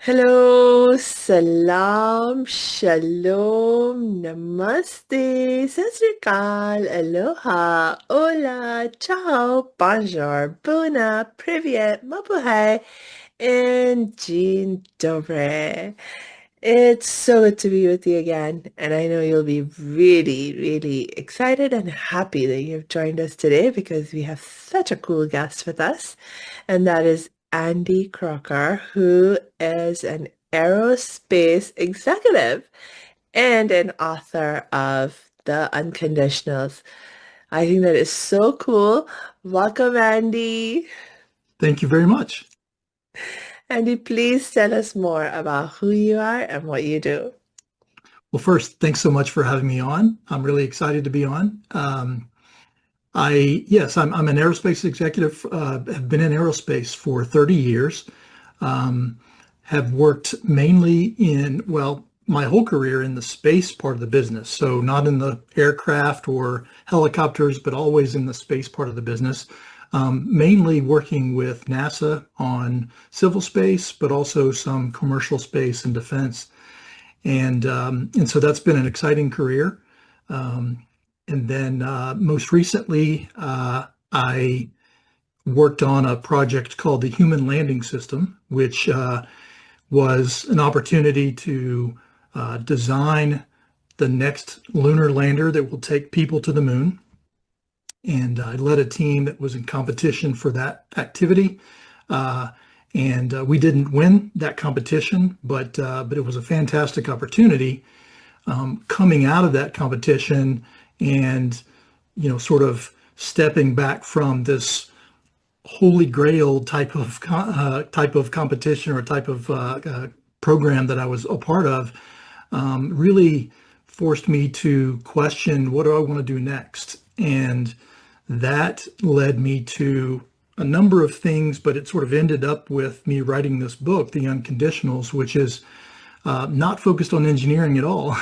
Hello, salam, shalom, namaste, sat sri akal, aloha, hola, ciao, bonjour, buna, privyet, mabuhay, and jean dobre. It's so good to be with you again, and I know you'll be really, really excited and happy that you've joined us today because we have such a cool guest with us, and that is Andy Crocker, who is an aerospace executive and an author of The Unconditionals. I think that is so cool. Welcome, Andy. Thank you very much. Andy, please tell us more about who you are and what you do. Well, first, thanks so much for having me on. I'm really excited to be on. I'm an aerospace executive. Have been in aerospace for 30 years. Um, have worked mainly my whole career in the space part of the business. So not in the aircraft or helicopters, but always in the space part of the business. Mainly working with NASA on civil space, but also some commercial space and defense. And so that's been an exciting career. Um, and then most recently, I worked on a project called the Human Landing System, which was an opportunity to design the next lunar lander that will take people to the moon. And I led a team that was in competition for that activity. Uh, and we didn't win that competition, but it was a fantastic opportunity coming out of that competition and sort of stepping back from this holy grail type of competition or type of program that I was a part of really forced me to question, what do I want to do next? And that led me to a number of things, but it sort of ended up with me writing this book, The Unconditionals, which is not focused on engineering at all.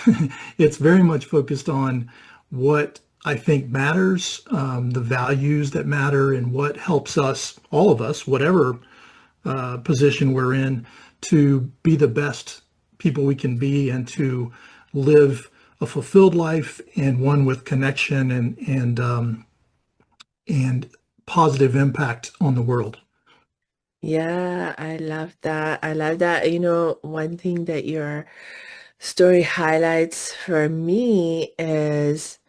It's very much focused on what I think matters, the values that matter, and what helps us, all of us, whatever position we're in, to be the best people we can be and to live a fulfilled life and one with connection and positive impact on the world. Yeah, I love that. I love that. One thing that your story highlights for me is,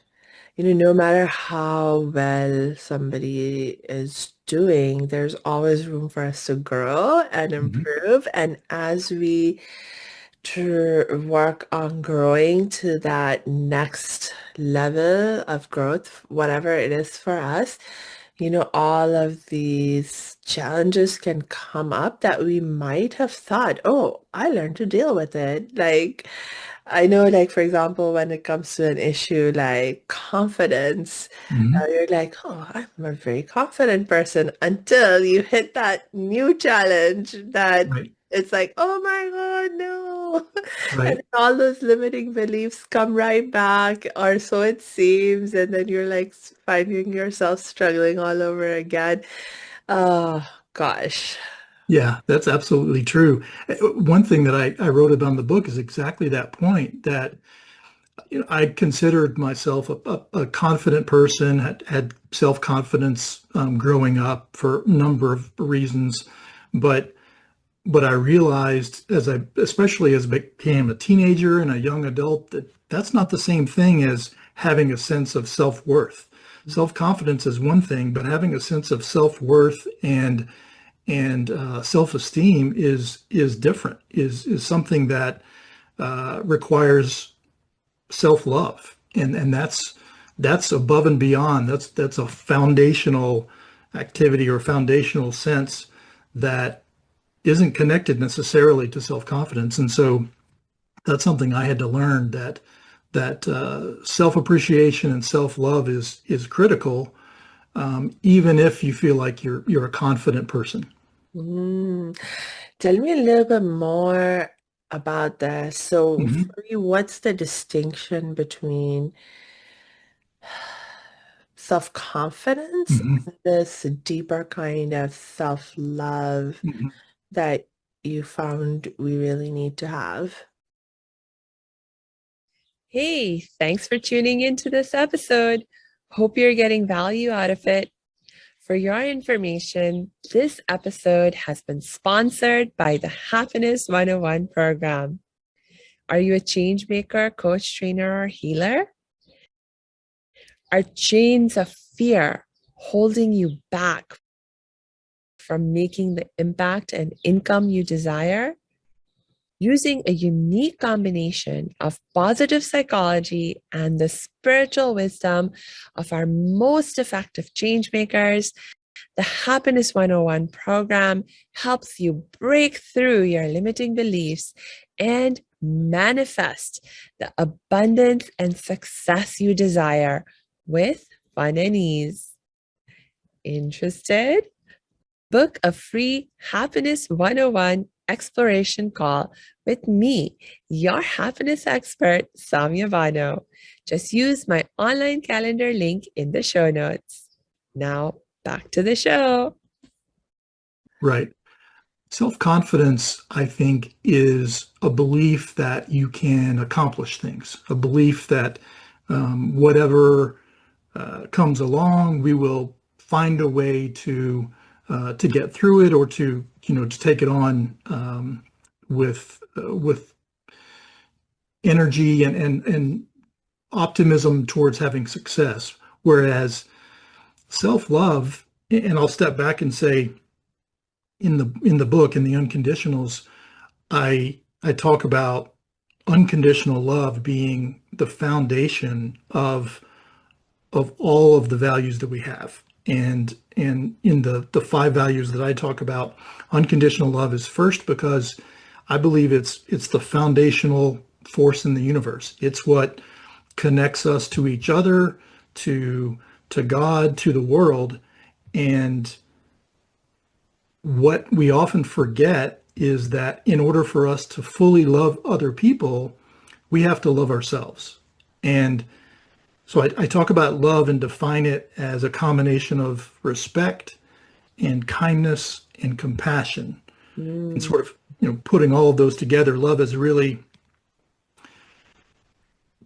no matter how well somebody is doing, there's always room for us to grow and Mhm. improve. And as we work on growing to that next level of growth, whatever it is for us, all of these challenges can come up that we might have thought, oh, I learned to deal with it. Like, I know, like, for example, when it comes to an issue like confidence, Mhm. you're like, oh, I'm a very confident person until you hit that new challenge that Right, it's like, oh my God, no. And right. all those limiting beliefs come right back, or so it seems. And then you're like finding yourself struggling all over again. Oh, gosh. Yeah, that's absolutely true. One thing that I wrote about in the book is exactly that point that I considered myself a confident person, had self-confidence growing up for a number of reasons, but but I realized especially as I became a teenager and a young adult, that that's not the same thing as having a sense of self-worth. Self-confidence is one thing, but having a sense of self-worth and self-esteem is different. Is something that requires self-love, and that's above and beyond. That's a foundational activity or foundational sense that isn't connected necessarily to self-confidence. And so that's something I had to learn, that self-appreciation and self-love is critical, even if you feel like you're a confident person. Mm. Tell me a little bit more about that. So Mhm. for you, what's the distinction between self-confidence Mhm. and this deeper kind of self-love Mhm. that you found we really need to have. Hey, thanks for tuning into this episode. Hope you're getting value out of it. For your information, this episode has been sponsored by the Happiness 101 program. Are you a change maker, coach, trainer, or healer? Are chains of fear holding you back from making the impact and income you desire? Using a unique combination of positive psychology and the spiritual wisdom of our most effective change makers, the Happiness 101 program helps you break through your limiting beliefs and manifest the abundance and success you desire with fun and ease. Interested? Book a free Happiness 101 exploration call with me, your happiness expert, Samia Bano. Just use my online calendar link in the show notes. Now, back to the show. Right. Self-confidence, I think, is a belief that you can accomplish things, a belief that whatever comes along, we will find a way to get through it, or to take it on with energy and optimism towards having success. Whereas self-love, and I'll step back and say, in the book, in the Unconditionals, I talk about unconditional love being the foundation of all of the values that we have. And in the five values that I talk about, unconditional love is first, because I believe it's the foundational force in the universe. It's what connects us to each other, to God, to the world. And what we often forget is that in order for us to fully love other people, we have to love ourselves. And so I talk about love and define it as a combination of respect and kindness and compassion, and Mm, sort of, putting all of those together. Love is really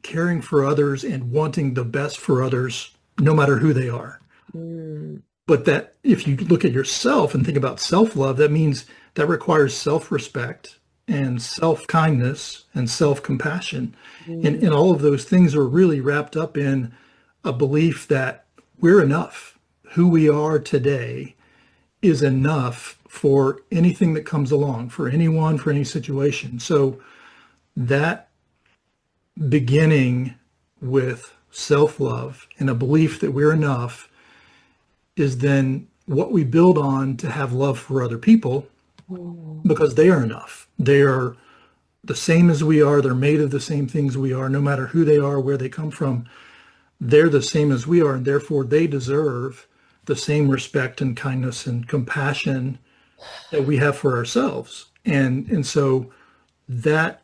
caring for others and wanting the best for others, no matter who they are. mm, But that, if you look at yourself and think about self-love, that means that requires self-respect and self-kindness and self-compassion. And, mm, and all of those things are really wrapped up in a belief that we're enough. Who we are today is enough for anything that comes along, for anyone, for any situation. So that beginning with self-love and a belief that we're enough is then what we build on to have love for other people, mm, because they are enough. They are the same as we are. They're made of the same things we are, no matter who they are, where they come from. They're the same as we are, and therefore they deserve the same respect and kindness and compassion that we have for ourselves. And so that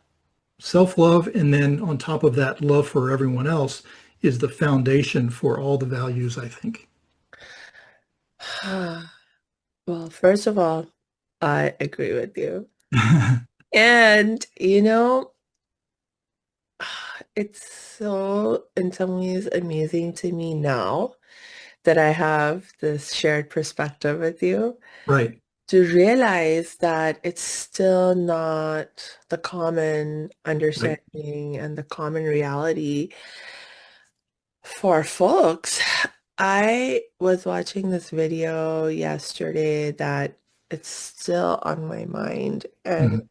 self-love, and then on top of that, love for everyone else, is the foundation for all the values, I think. Well, first of all, I agree with you. And, it's so, in some ways, amazing to me now that I have this shared perspective with you, Right. to realize that it's still not the common Right. understanding and the common reality for folks. I was watching this video yesterday that it's still on my mind, and Mhm.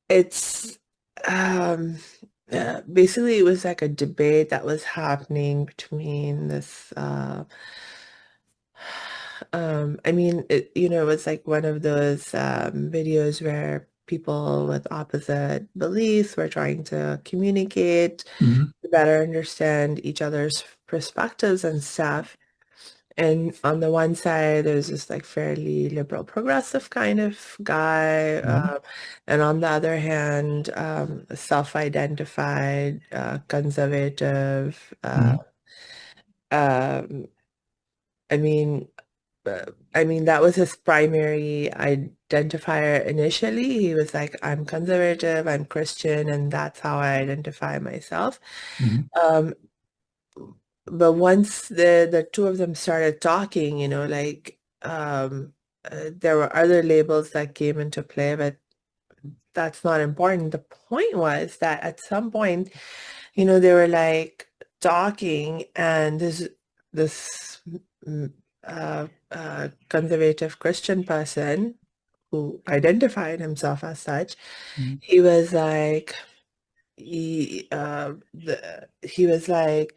it's basically it was like a debate that was happening between this I mean, it was like one of those videos where people with opposite beliefs were trying to communicate Mhm. to better understand each other's perspectives and stuff. And on the one side, there's this like fairly liberal progressive kind of guy. Mhm. And on the other hand, a self-identified conservative. Mhm. Um, I mean, I mean, that was his primary identifier initially. He was like, I'm conservative, I'm Christian, and that's how I identify myself. Mhm. Um, but once the two of them started talking, like there were other labels that came into play, but that's not important. The point was that at some point, they were like talking, and this mm, conservative Christian person who identified himself as such, Mhm. he was like, he was like,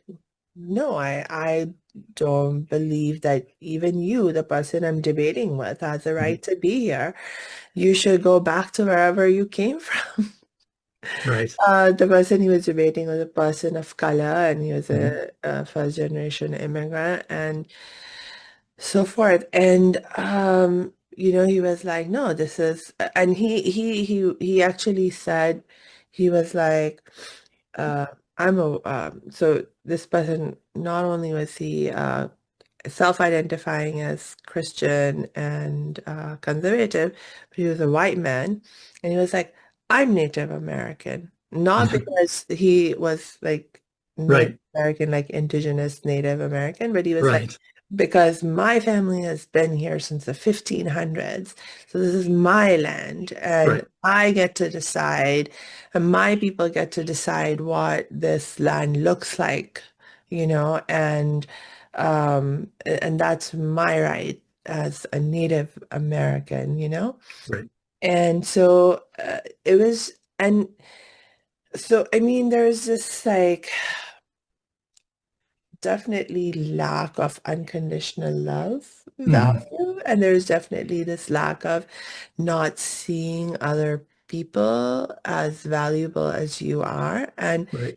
no, I don't believe that even you, the person I'm debating with, has the Mhm. right to be here. You should go back to wherever you came from. Right. The person he was debating was a person of color, and he was Mhm. a first generation immigrant and so forth. And he was like, no, this is, and he actually said, he was like, uh, so this person, not only was he self-identifying as Christian and conservative, but he was a white man, and he was like, I'm Native American, not because he was like Native Right. American, like indigenous Native American, but he was like, Right. because my family has been here since the 1500s, so this is my land, and Right. I get to decide, and my people get to decide what this land looks like, and that's my right as a Native American, Right. and so it was, and so I mean, there's this like definitely lack of unconditional love Mhm. value, and there's definitely this lack of not seeing other people as valuable as you are, and Right.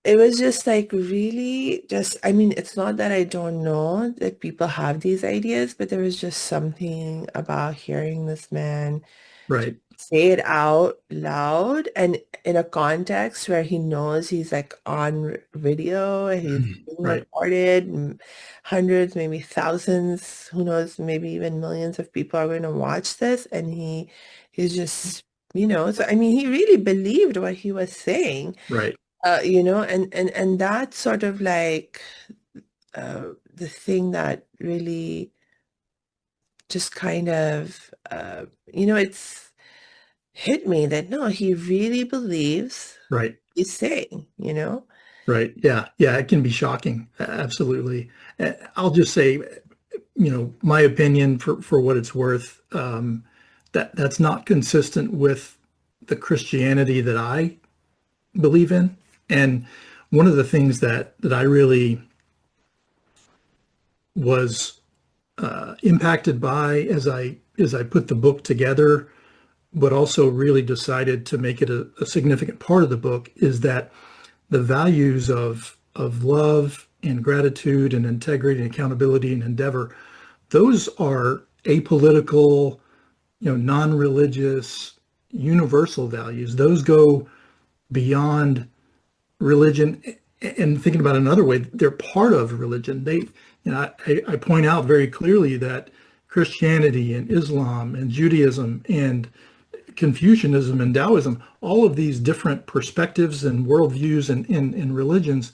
it was just like really just, I mean, it's not that I don't know that people have these ideas, but there was just something about hearing this man just Right. say it out loud and in a context where he knows he's like on video, he's Mhm. being Right. recorded, hundreds, maybe thousands, who knows, maybe even millions of people are going to watch this, and he's just, so I mean, he really believed what he was saying. Right. And that's sort of like the thing that really just kind of, it's hit me that no, he really believes Right. he's saying. Right. Yeah. Yeah. It can be shocking. Absolutely. I'll just say, my opinion for what it's worth, that's not consistent with the Christianity that I believe in. And one of the things that I really was impacted by as I put the book together, but also really decided to make it a significant part of the book, is that the values of love and gratitude and integrity and accountability and endeavor, those are apolitical, non-religious, universal values. Those go beyond religion. And thinking about it another way, they're part of religion. I point out very clearly that Christianity and Islam and Judaism and Confucianism and Taoism, all of these different perspectives and worldviews and religions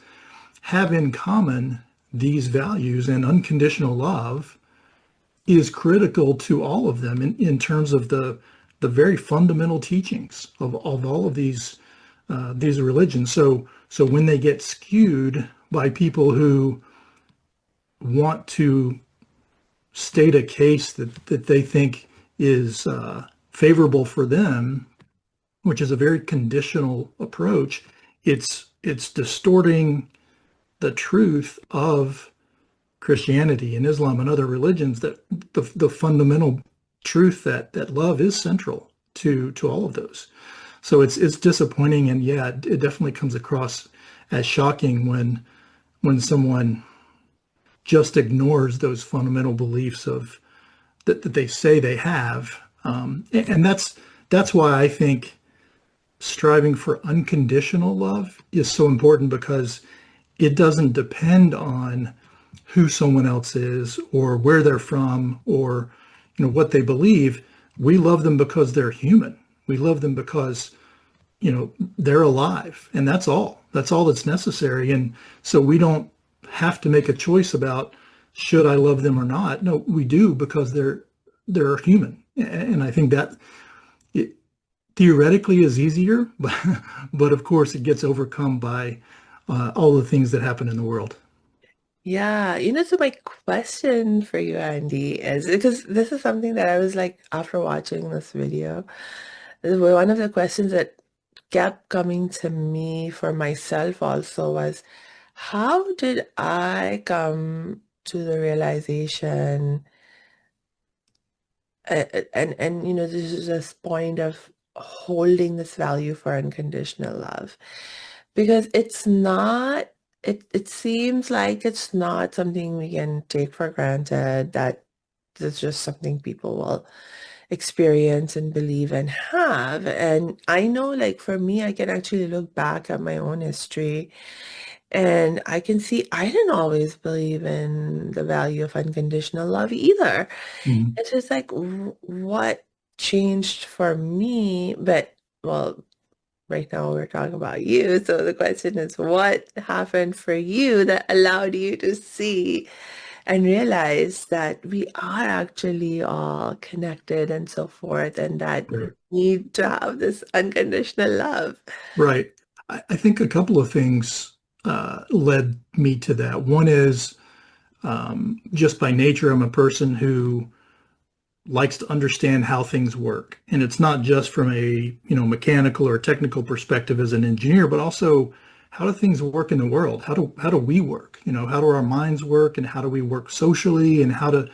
have in common these values, and unconditional love is critical to all of them in terms of the very fundamental teachings of all of these religions. So when they get skewed by people who want to state a case that they think is favorable for them, which is a very conditional approach, it's distorting the truth of Christianity and Islam and other religions, that the fundamental truth that love is central to all of those. So it's disappointing, and yeah, it definitely comes across as shocking when someone just ignores those fundamental beliefs of that they say they have, and that's why I think striving for unconditional love is so important, because it doesn't depend on who someone else is or where they're from or what they believe. We love them because they're human. We love them because they're alive, and that's all that's necessary. And so we don't have to make a choice about should I love them or not. No, we do, because they're human. And I think that it theoretically is easier, but of course it gets overcome by all the things that happen in the world. Yeah, so my question for you, Andy, is because this is something that I was like, after watching this video, one of the questions that kept coming to me for myself also was, how did I come to the realization, and this is this point of holding this value for unconditional love? Because it seems like it's not something we can take for granted, that it's just something people will experience and believe and have. And I know, like, for me, I can actually look back at my own history and I can see I didn't always believe in the value of unconditional love either. Mhm. It's just like, what changed for me? But, well, right now we're talking about you. So the question is, what happened for you that allowed you to see and realize that we are actually all connected and so forth, and that Right. we need to have this unconditional love? Right. I think a couple of things led me to that. One is, just by nature, I'm a person who likes to understand how things work. And it's not just from a, mechanical or technical perspective as an engineer, but also how do things work in the world? How do we work? How do our minds work, and how do we work socially, and how do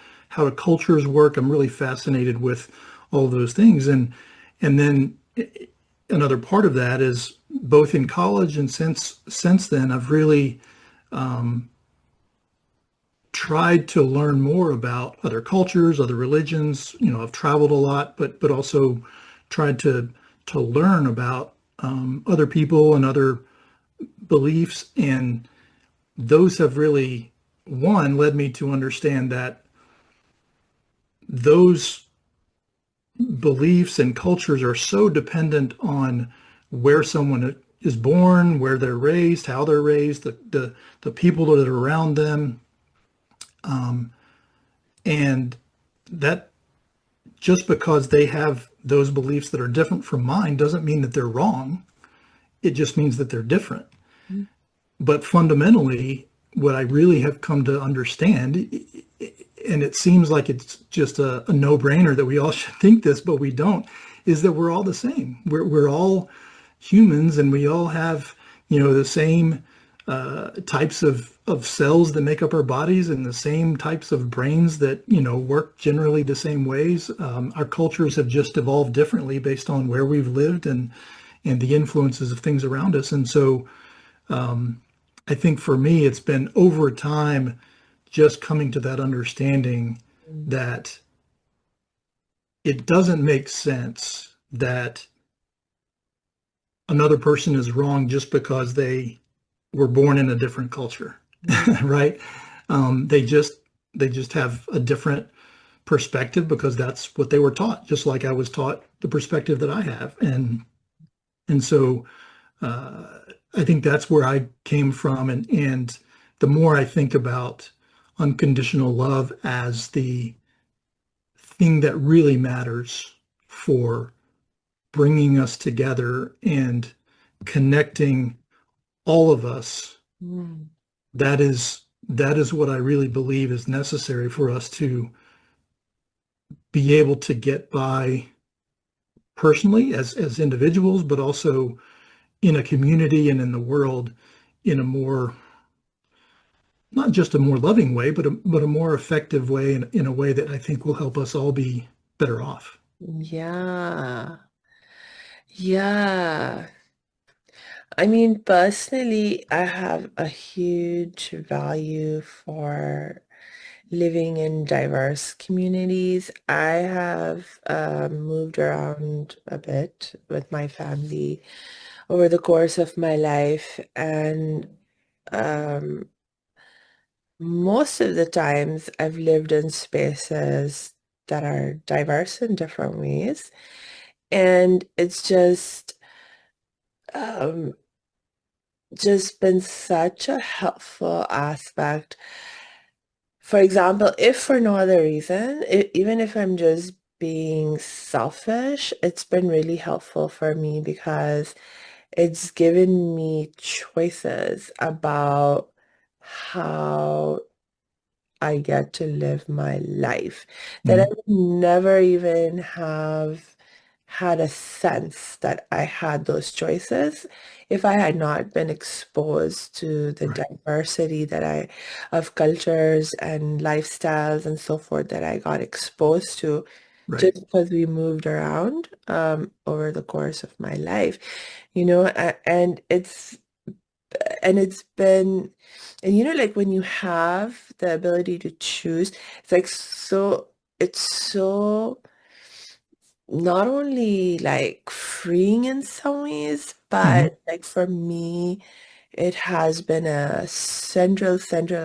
cultures work? I'm really fascinated with all those things. And then another part of that is, both in college and since then, I've really tried to learn more about other cultures, other religions. I've traveled a lot, but also tried to learn about other people and other beliefs, and those have really, one, led me to understand that those beliefs and cultures are so dependent on where someone is born, where they're raised, how they're raised, the people that are around them, and that just because they have those beliefs that are different from mine doesn't mean that they're wrong. It just means that they're different. But fundamentally, what I really have come to understand, and it seems like it's just a no-brainer that we all should think this, but we don't, is that we're all the same. We're all humans, and we all have, the same types of cells that make up our bodies, and the same types of brains that, work generally the same ways. Our cultures have just evolved differently based on where we've lived and the influences of things around us. And so I think for me, it's been over time just coming to that understanding that it doesn't make sense that another person is wrong just because they were born in a different culture, right? They just have a different perspective because that's what they were taught, just like I was taught the perspective that I have. And so I think that's where I came from. And the more I think about unconditional love as the thing that really matters for bringing us together and connecting all of us, Mm. that is what I really believe is necessary for us to be able to get by personally as individuals, but also in a community and in the world, in a more, not just a more loving way, but a more effective way, in a way that I think will help us all be better off. Yeah. Yeah. I mean, personally, I have a huge value for living in diverse communities. I have moved around a bit with my family over the course of my life, and um, most of the times I've lived in spaces that are diverse in different ways. And it's um, just been such a helpful aspect. For example, if for no other reason, even if I'm just being selfish, it's been really helpful for me because it's given me choices about how I get to live my life that I Mhm. would never even have had a sense that I had those choices if I had not been exposed to the Right. diversity of cultures and lifestyles and so forth that I got exposed to Right. just because we moved around over the course of my life, and it's been, and like when you have the ability to choose, it's like it's so not only like freeing in some ways, Hmm. but like for me, it has been a central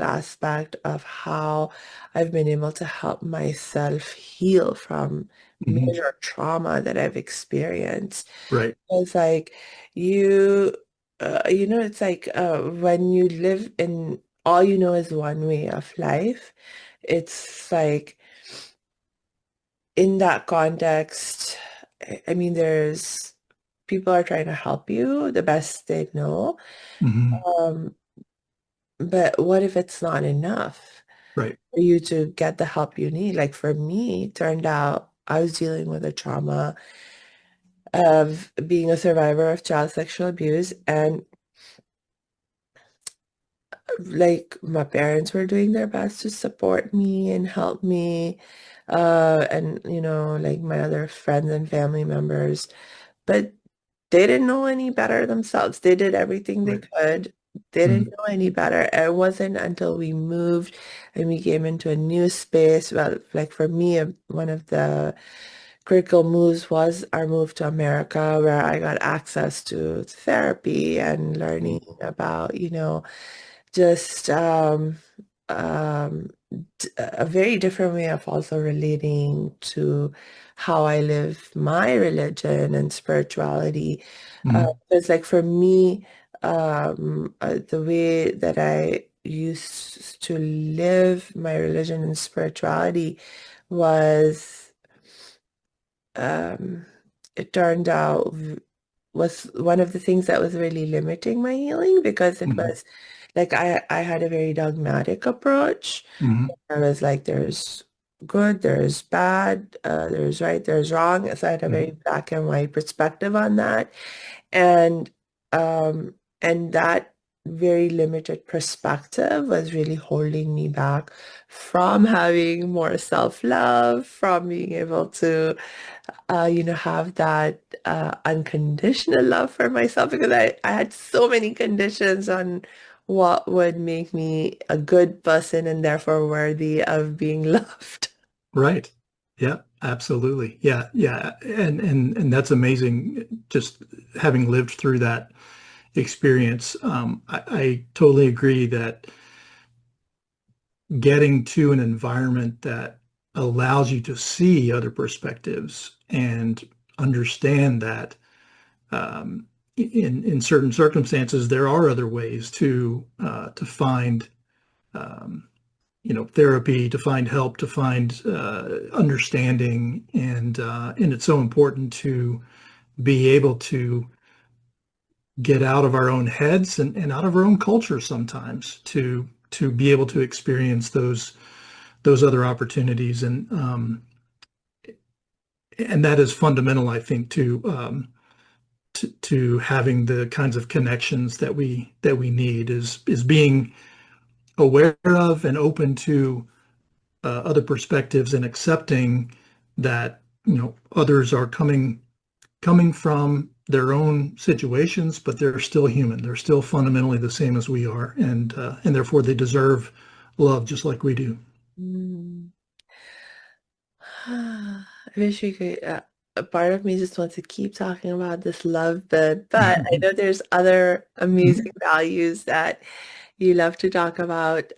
aspect of how I've been able to help myself heal from Hmm. major trauma that I've experienced. Right. It's like you, it's like when you live in all you know is one way of life, it's like in that context, I mean, there's people are trying to help you the best they know. Hmm. Um, but what if it's not enough Right. for you to get the help you need? Like for me, it turned out I was dealing with a trauma of being a survivor of child sexual abuse, and like my parents were doing their best to support me and help me, and like my other friends and family members, but they didn't know any better themselves. They did everything they Right. could. They didn't Hmm. know any better. It wasn't until we moved and we came into a new space. Well, like for me, one of the critical moves was our move to America, where I got access to therapy and learning about, just um, a very different way of also relating to how I live my religion and spirituality. Hmm. It's like for me, the way that I used to live my religion and spirituality was, um, it turned out was one of the things that was really limiting my healing because it Hmm. was like I had a very dogmatic approach. Hmm. I was like, there's good, there's bad, there's right, there's wrong. So I had a very Hmm. black and white perspective on that. And and that very limited perspective was really holding me back from having more self-love, from being able to have that unconditional love for myself because I had so many conditions on what would make me a good person and therefore worthy of being loved. Right. Yeah, absolutely. Yeah, yeah. And that's amazing. Just having lived through that experience, I totally agree that getting to an environment that allows you to see other perspectives and understand that in certain circumstances there are other ways to find therapy, to find help, to find understanding, and it's so important to be able to get out of our own heads and out of our own culture sometimes to be able to experience those other opportunities, and that is fundamental, I think, to having the kinds of connections that we need is being aware of and open to other perspectives and accepting that others are coming from their own situations, but they're still human. They're still fundamentally the same as we are, and therefore they deserve love just like we do. Mm. I wish we could. A part of me just wants to keep talking about this love bit, but I know there's other amazing values that you love to talk about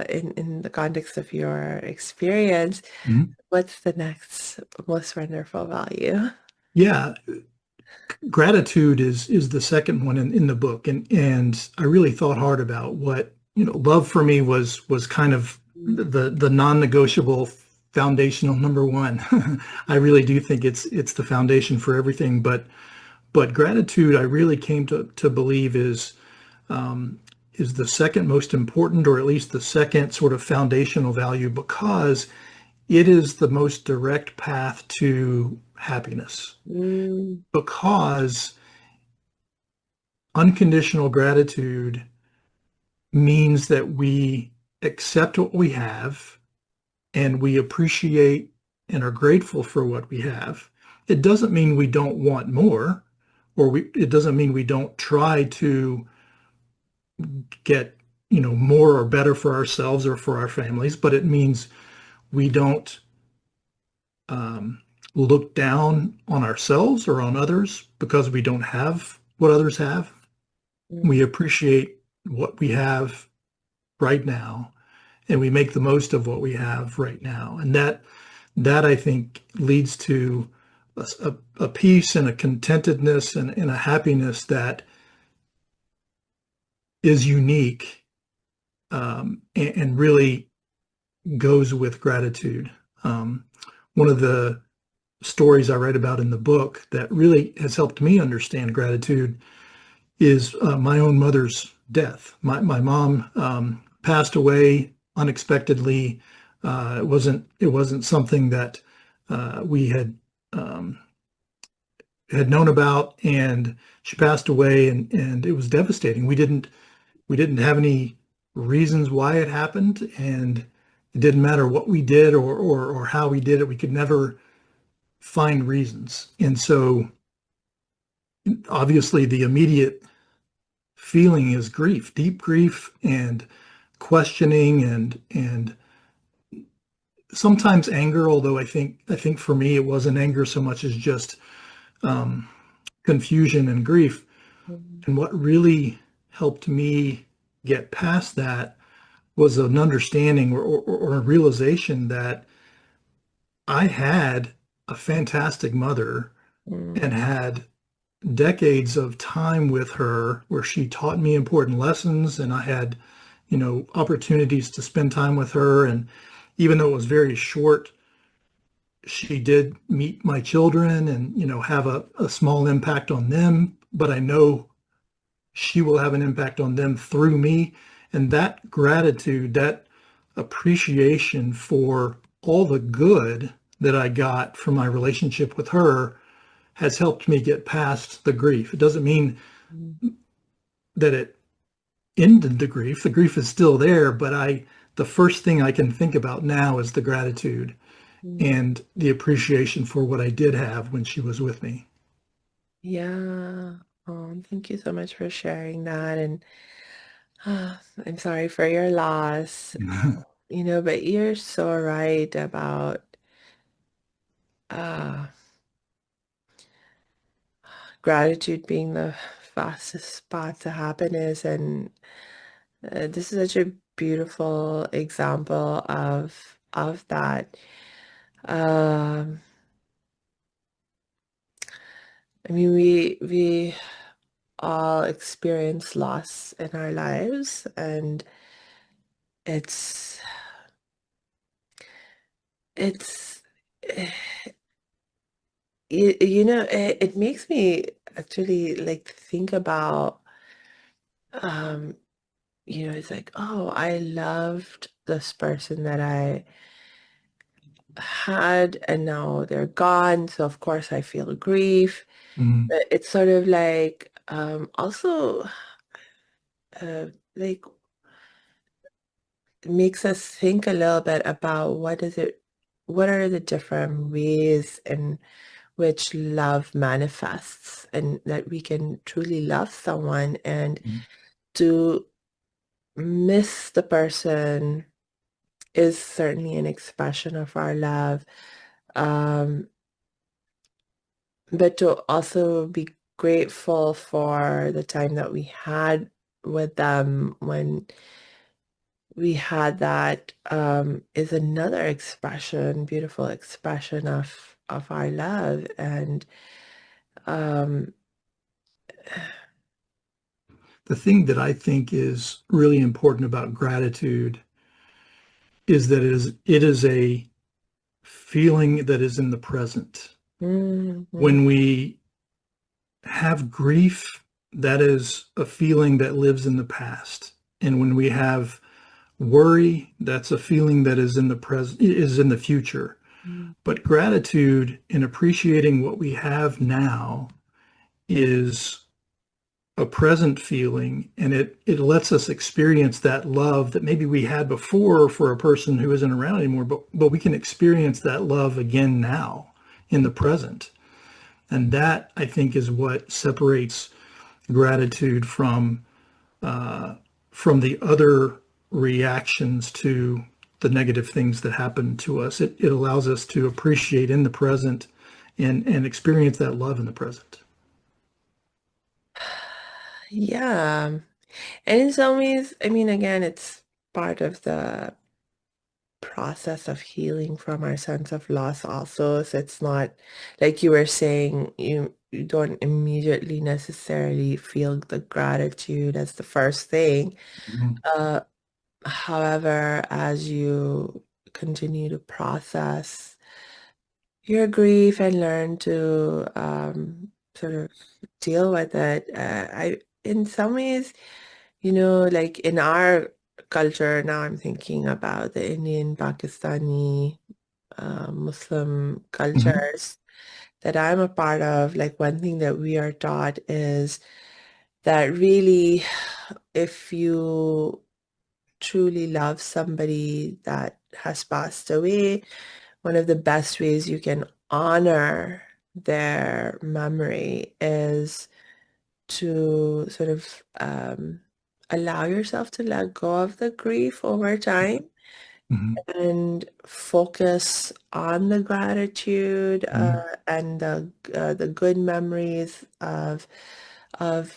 in the context of your experience. Mhm. What's the next most wonderful value? Yeah, gratitude is the second one in the book, and I really thought hard about what, love for me was kind of the non-negotiable foundational number one. I really do think it's the foundation for everything, but gratitude I really came to believe is the second most important, or at least the second sort of foundational value, because it is the most direct path to happiness. Mm, Because unconditional gratitude means that we accept what we have and we appreciate and are grateful for what we have. It doesn't mean we don't want more, it doesn't mean we don't try to get, more or better for ourselves or for our families, but it means we don't um, look down on ourselves or on others because we don't have what others have. We mm, appreciate what we have right now, and we make the most of what we have right now. And that I think leads to a peace and a contentedness and a happiness that is unique, and really goes with gratitude. Um, One of the stories I write about in the book that really has helped me understand gratitude is my own mother's death. My mom passed away unexpectedly. It wasn't something that we had known about, and she passed away, and it was devastating. We didn't have any reasons why it happened, and it didn't matter what we did or how we did it. We could never find reasons, and so obviously the immediate feeling is grief, deep grief, and questioning, and sometimes anger. Although I think for me it wasn't anger so much as just um, confusion and grief. mm, And what really helped me get past that was an understanding or a realization that I had a fantastic mother and mm, had decades of time with her where she taught me important lessons, and I had, opportunities to spend time with her. And even though it was very short, she did meet my children and, have a small impact on them. But I know she will have an impact on them through me. And that gratitude, that appreciation for all the good that I got from my relationship with her has helped me get past the grief. It doesn't mean mm, that it ended the grief. The grief is still there, but the first thing I can think about now is the gratitude mm. and the appreciation for what I did have when she was with me. Yeah. Oh, thank you so much for sharing that. And I'm sorry for your loss. But you're so right about uh, gratitude being the fastest path to happiness. And this is such a beautiful example of that. Um, I mean, we all experience loss in our lives, and it's it's eh, it makes me actually like think about um it's like, oh, I loved this person that I had, and now they're gone, so of course I feel grief. Mhm. But it's sort of like also like makes us think a little bit about what are the different ways in which love manifests, and that we can truly love someone, and Mhm. to miss the person is certainly an expression of our love. Um, but to also be grateful for the time that we had with them when we had that is another expression, beautiful expression of our love. And um, The thing that I think is really important about gratitude is that it is a feeling that is in the present. mhm, When we have grief, that is a feeling that lives in the past. And when we have worry, that's a feeling that is in the present, is in the future. mhm, But gratitude and appreciating what we have now is a present feeling, and it lets us experience that love that maybe we had before for a person who isn't around anymore, but we can experience that love again now in the present. And that, I think, is what separates gratitude from the other reactions to the negative things that happen to us. It allows us to appreciate in the present and experience that love in the present. yeah. And in some ways, I mean, again, it's part of the process of healing from our sense of loss also. So it's not like you were saying, you don't immediately necessarily feel the gratitude as the first thing. Mhm. Uh, However, as you continue to process your grief and learn to sort of deal with it, in some ways, like in our culture, now I'm thinking about the Indian, Pakistani, Muslim Mhm. cultures that I'm a part of. Like one thing that we are taught is that really, if you truly love somebody that has passed away, one of the best ways you can honor their memory is to sort of allow yourself to let go of the grief over time Mhm. and focus on the gratitude Mhm. and the good memories of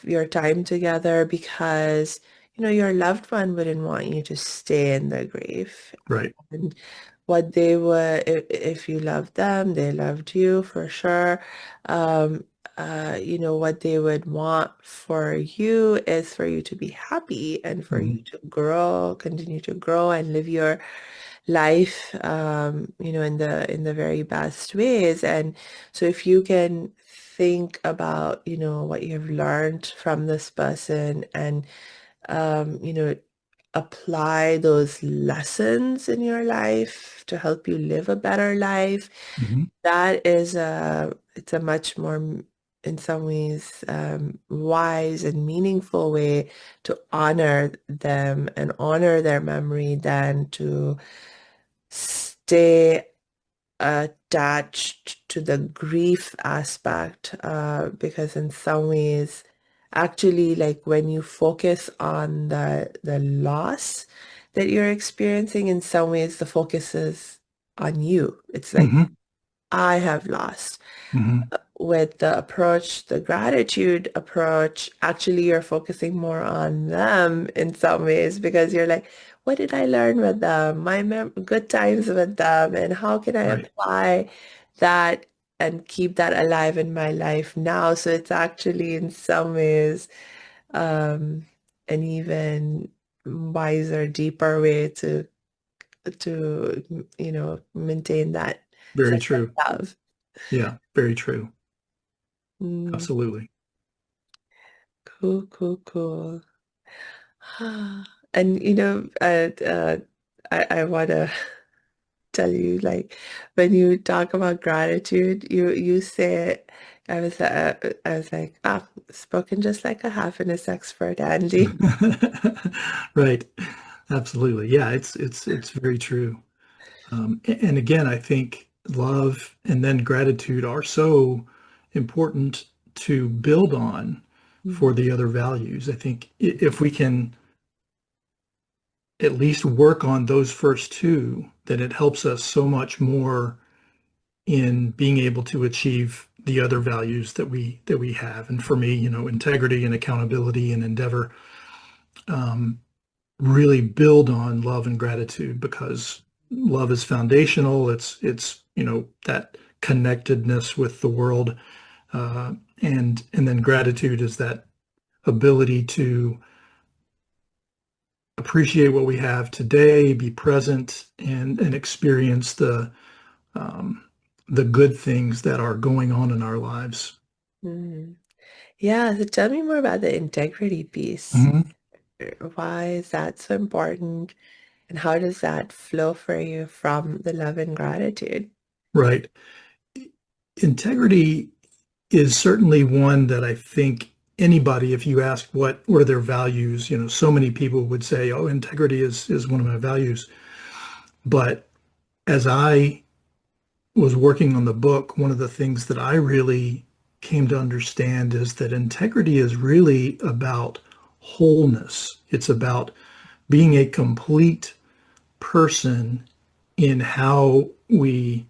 your time together, because your loved one wouldn't want you to stay in the grief. Right. And what they would, if you loved them, they loved you for sure. Um, what they would want for you is for you to be happy and for you Mhm. to grow, continue to grow and live your life, in the very best ways. And so if you can think about, what you've learned from this person and, apply those lessons in your life to help you live a better life, Mhm. that is it's a much more, in some ways, wise and meaningful way to honor them and honor their memory than to stay attached to the grief aspect, because in some ways, actually, like when you focus on the loss that you're experiencing, in some ways the focus is on you. It's like, Mhm. I have lost. Mhm. With the approach, the gratitude approach, actually you're focusing more on them in some ways, because you're like, what did I learn with them? My good times with them, and how can I Right. apply that and keep that alive in my life now? So it's actually in some ways um, an even wiser, deeper way to maintain that Very sense of true. love. Yeah, very true. Mm. Absolutely. Cool, cool, cool. And I want to tell you, like, when you talk about gratitude, you say, I was like, spoken just like a happiness expert, Angie. Right. Absolutely. Yeah, it's very true. And again, I think love and then gratitude are so important to build on for Mhm. the other values. I think if we can at least work on those first two, then it helps us so much more in being able to achieve the other values that we have. And for me, integrity and accountability and endeavor, really build on love and gratitude, because love is foundational. It's that connectedness with the world, and then gratitude is that ability to appreciate what we have today, be present, and experience um, the good things that are going on in our lives. Mm. Yeah, so tell me more about the integrity piece. Mhm. Why is that so important? And how does that flow for you from the love and gratitude? Right. Integrity is certainly one that I think anybody, if you ask what are their values, so many people would say, "Oh, integrity is one of my values." But as I was working on the book, one of the things that I really came to understand is that integrity is really about wholeness. It's about being a complete person in how we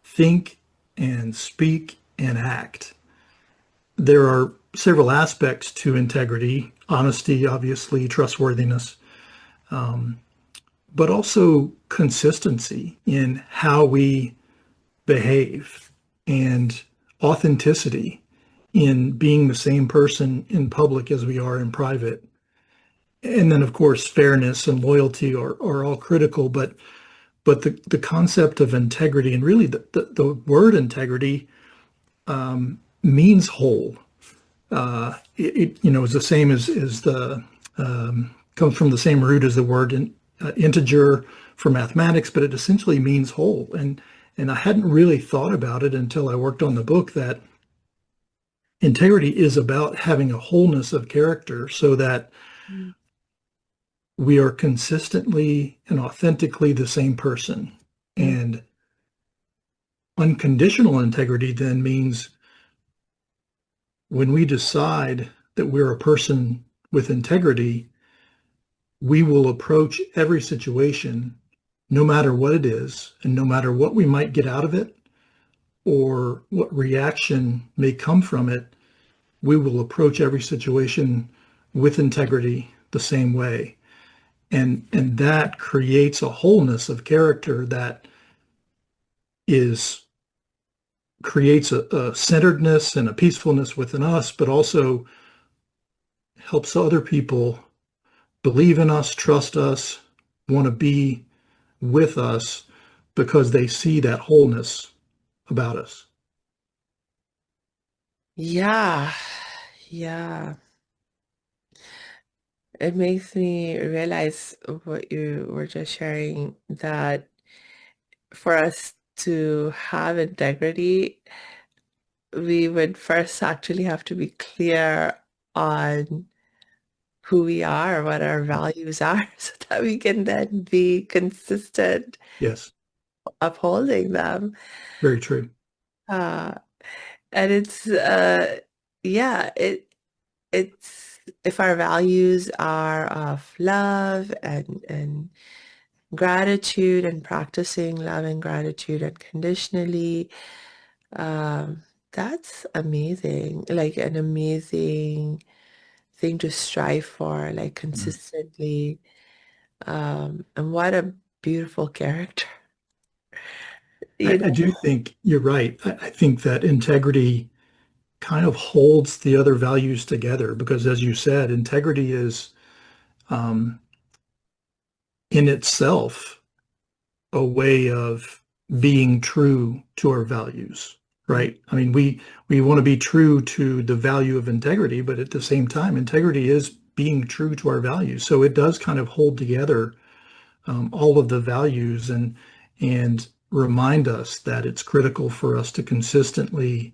think and speak and act. There are several aspects to integrity: honesty, obviously, trustworthiness, um, but also consistency in how we behave, and authenticity in being the same person in public as we are in private. And then, of course, fairness and loyalty are all critical, but the concept of integrity, and really the word integrity, means whole. Is the same as the comes from the same root as the word integer for mathematics, but it essentially means whole. And I hadn't really thought about it until I worked on the book, that integrity is about having a wholeness of character, so that Mm. we are consistently and authentically the same person. Mm. And unconditional integrity then means when we decide that we're a person with integrity, we will approach every situation, no matter what it is, and no matter what we might get out of it or what reaction may come from it, we will approach every situation with integrity the same way. And that creates a wholeness of character that is creates a centeredness and a peacefulness within us, but also helps other people believe in us, trust us, want to be with us, because they see that wholeness about us. Yeah, yeah. It makes me realize what you were just sharing, that for us to have integrity, we would first actually have to be clear on who we are, what our values are, so that we can then be consistent Yes, upholding them. very true. Uh, and yeah, it's if our values are of love and gratitude, and practicing love and gratitude unconditionally, um, that's amazing. Like an amazing thing to strive for, like Mhm. consistently. And what a beautiful character, I, you I know? do think you're right. I think that integrity kind of holds the other values together, because, as you said, integrity is um, in itself a way of being true to our values, Mm. right? I mean, we want to be true to the value of integrity, but at the same time, integrity is being true to our values. So it does kind of hold together all of the values, and remind us that it's critical for us to consistently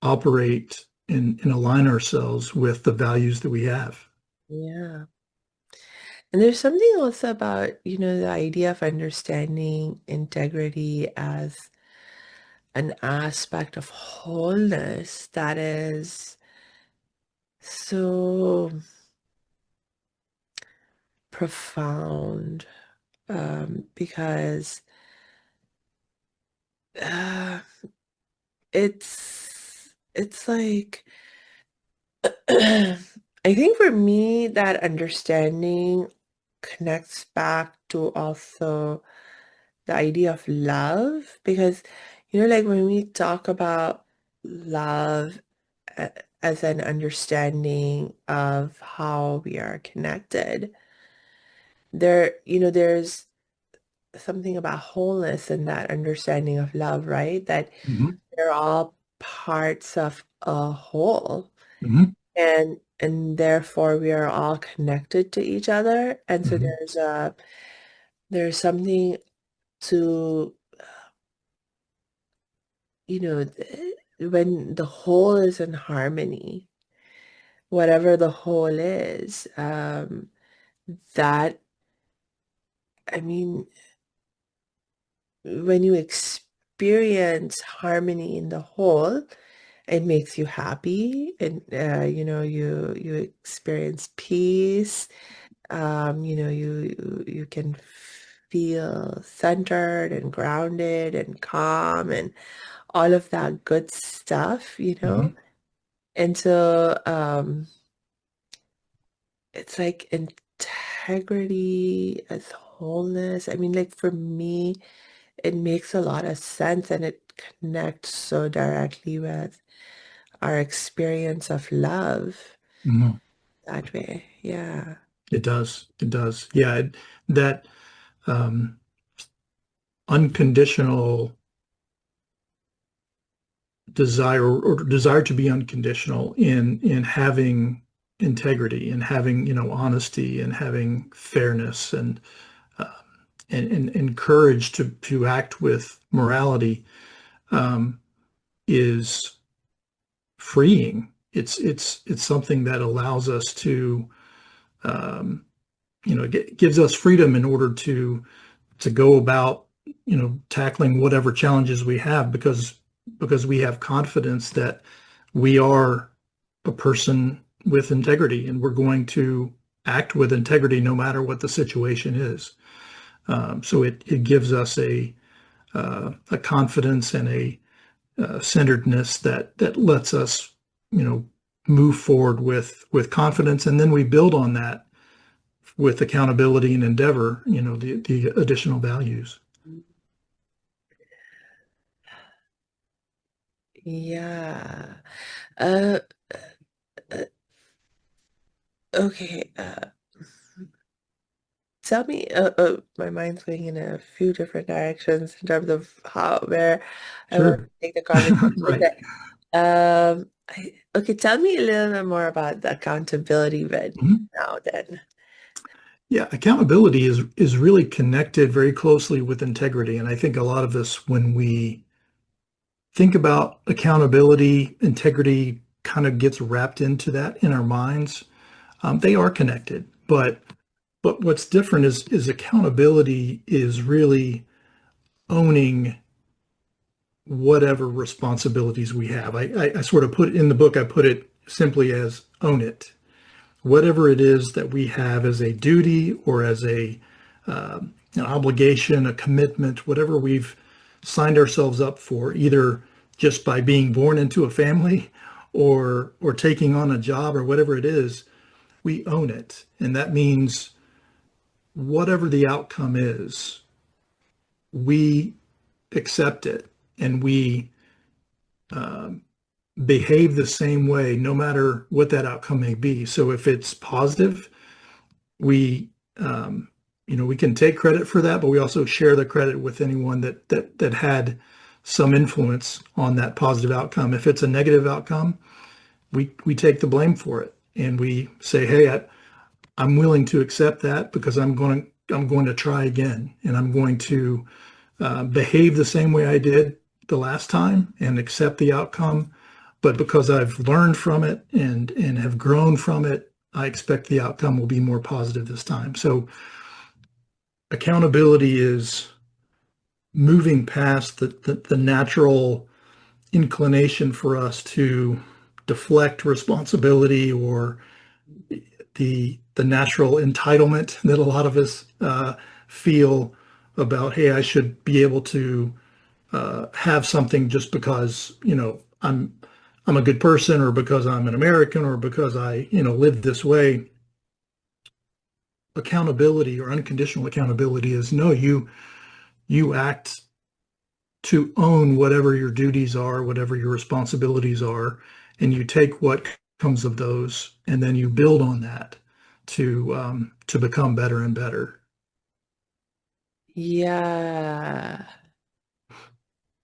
operate and align ourselves with the values that we have. Yeah. And there's something also about, the idea of understanding integrity as an aspect of wholeness that is so profound, because uh, it's like I think for me, that understanding connects back to also the idea of love because, like when we talk about love as an understanding of how we are connected, there's something about wholeness in that understanding of love, right? That Hmm. they're all parts of a whole. Hmm. And therefore we are all connected to each other. And so Hmm. there's something to, when the whole is in harmony, whatever the whole is, that, I mean, when you experience harmony in the whole, it makes you happy, and you experience peace. You can feel centered and grounded and calm and all of that good stuff. Hmm. And so it's like integrity as wholeness. I mean, like for me, it makes a lot of sense and it connects so directly with our experience of love Hmm. that way. Yeah. It does. It does. Yeah. That um, unconditional desire or desire to be unconditional in having integrity and having honesty and having fairness uh, and courage to act with morality um, is freeing. It's something that allows us to um, gives us freedom in order to go about tackling whatever challenges we have because we have confidence that we are a person with integrity and we're going to act with integrity no matter what the situation is. So it gives us a confidence and a centeredness that lets us move forward with confidence, and then we build on that with accountability and endeavor, the additional values. Yeah. Uh, uh, okay. Tell me, my mind's going in a few different directions in terms of where I want Sure. to take the conversation. Right. Okay, tell me a little bit more about the accountability bit Mhm. now then. Yeah, accountability is really connected very closely with integrity. And I think a lot of us, when we think about accountability, integrity kind of gets wrapped into that in our minds. They are connected, but what's different is accountability is really owning whatever responsibilities we have. I sort of put in the book, I put it simply as own it. Whatever it is that we have as a duty or as an obligation, a commitment, whatever we've signed ourselves up for, either just by being born into a family or taking on a job or whatever it is, we own it. And that means whatever the outcome is, we accept it and we um, behave the same way no matter what that outcome may be. So if it's positive, we um, we can take credit for that, but we also share the credit with anyone that had some influence on that positive outcome. If it's a negative outcome, we take the blame for it and we say, hey, I'm willing to accept that because I'm going to try again and I'm going to behave the same way I did the last time and accept the outcome. But because I've learned from it and have grown from it, I expect the outcome will be more positive this time. So accountability is moving past the natural inclination for us to deflect responsibility or the natural entitlement that a lot of us feel about, hey, I should be able to have something just because I'm I'm a good person or because I'm an American or because I, live this way. Accountability or unconditional accountability is no, you act to own whatever your duties are, whatever your responsibilities are, and you take what comes of those, and then you build on that to become better and better. Yeah,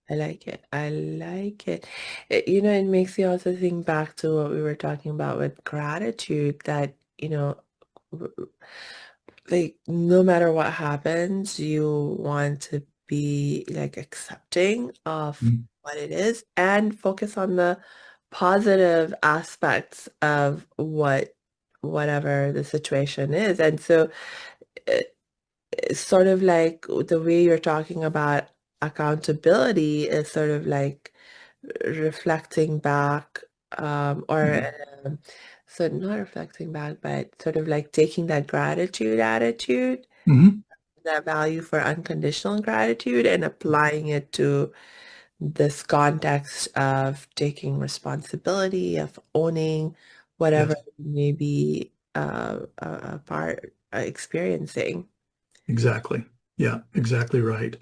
I like it. I like it. It makes me also think back to what we were talking about with gratitude that, w- like no matter what happens, you want to be like accepting of Mhm. what it is and focus on the positive aspects of whatever the situation is. And so it's sort of like the way you're talking about accountability is sort of like reflecting back, or Mhm. um, so not reflecting back, but sort of like taking that gratitude attitude, Mhm. that value for unconditional gratitude, and applying it to this context of taking responsibility, of owning whatever Yes, you may be a part experiencing. exactly. Yeah, exactly right.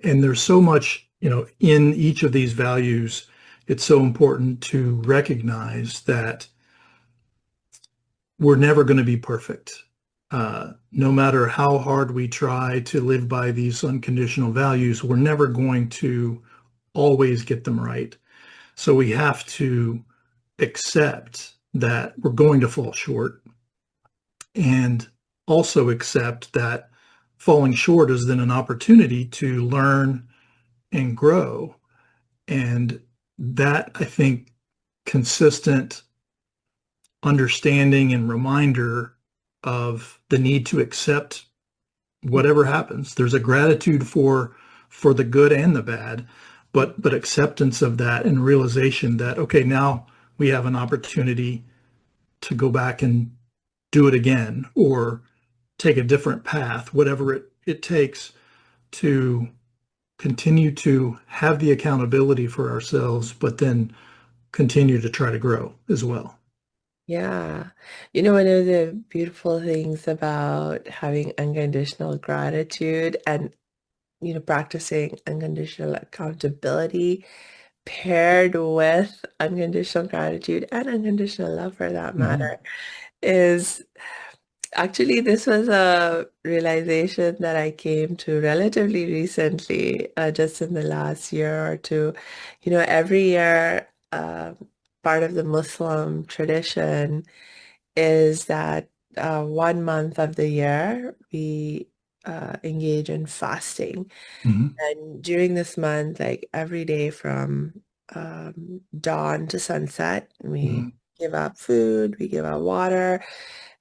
And there's so much, in each of these values. It's so important to recognize that we're never going to be perfect. No matter how hard we try to live by these unconditional values, we're never going to always get them right. So we have to accept that we're going to fall short and also accept that falling short is then an opportunity to learn and grow. And that, I think, consistent understanding and reminder of the need to accept whatever happens. There's a gratitude for the good and the bad, but acceptance of that and realization that okay, now we have an opportunity to go back and do it again or take a different path, whatever it takes to continue to have the accountability for ourselves, but then continue to try to grow as well. Yeah. One of the beautiful things about having unconditional gratitude and, practicing unconditional accountability paired with unconditional gratitude and unconditional love for that Mhm. matter is actually this was a realization that I came to relatively recently, just in the last year or two. Every year, part of the Muslim tradition is that 1 month of the year we engage in fasting. Mhm. And during this month, like every day from dawn to sunset, we Mhm. give up food, we give up water,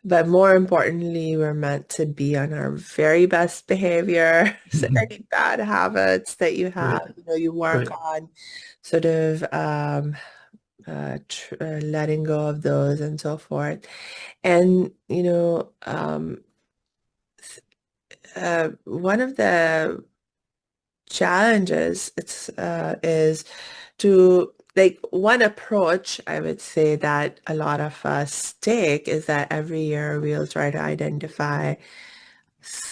but more importantly, we're meant to be on our very best behavior. So Mhm. any bad habits that you Right, have, you work right. on sort of letting go of those and so forth. And, one of the challenges is to like one approach I would say that a lot of us take is that every year we'll try to identify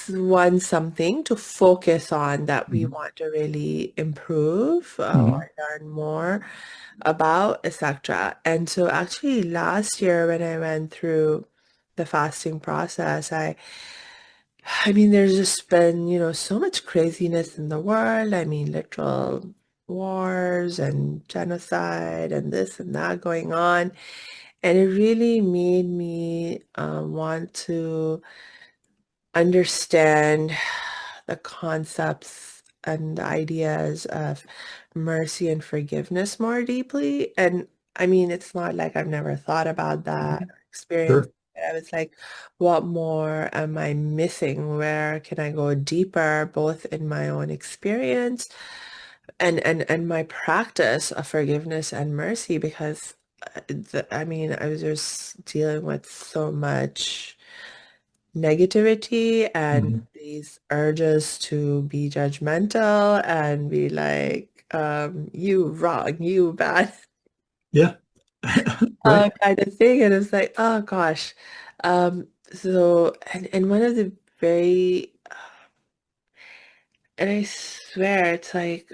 one something to focus on that we Mhm. want to really improve, Mhm. or learn more about, etc. And so actually last year when I went through the fasting process, I mean, there's just been, so much craziness in the world. I mean, literal wars and genocide and this and that going on. And it really made me want to understand the concepts and the ideas of mercy and forgiveness more deeply. And I mean, it's not like I've never thought about that Mhm. or experienced Sure. it. I was like, what more am I missing? Where can I go deeper, both in my own experience and my practice of forgiveness and mercy? Because I mean, I was just dealing with so much negativity and Mhm. these urges to be judgmental and be like, you wrong, you bad. Yeah. Right. kind of thing. And it's like, oh gosh. So, and one of the very, and I swear it's like,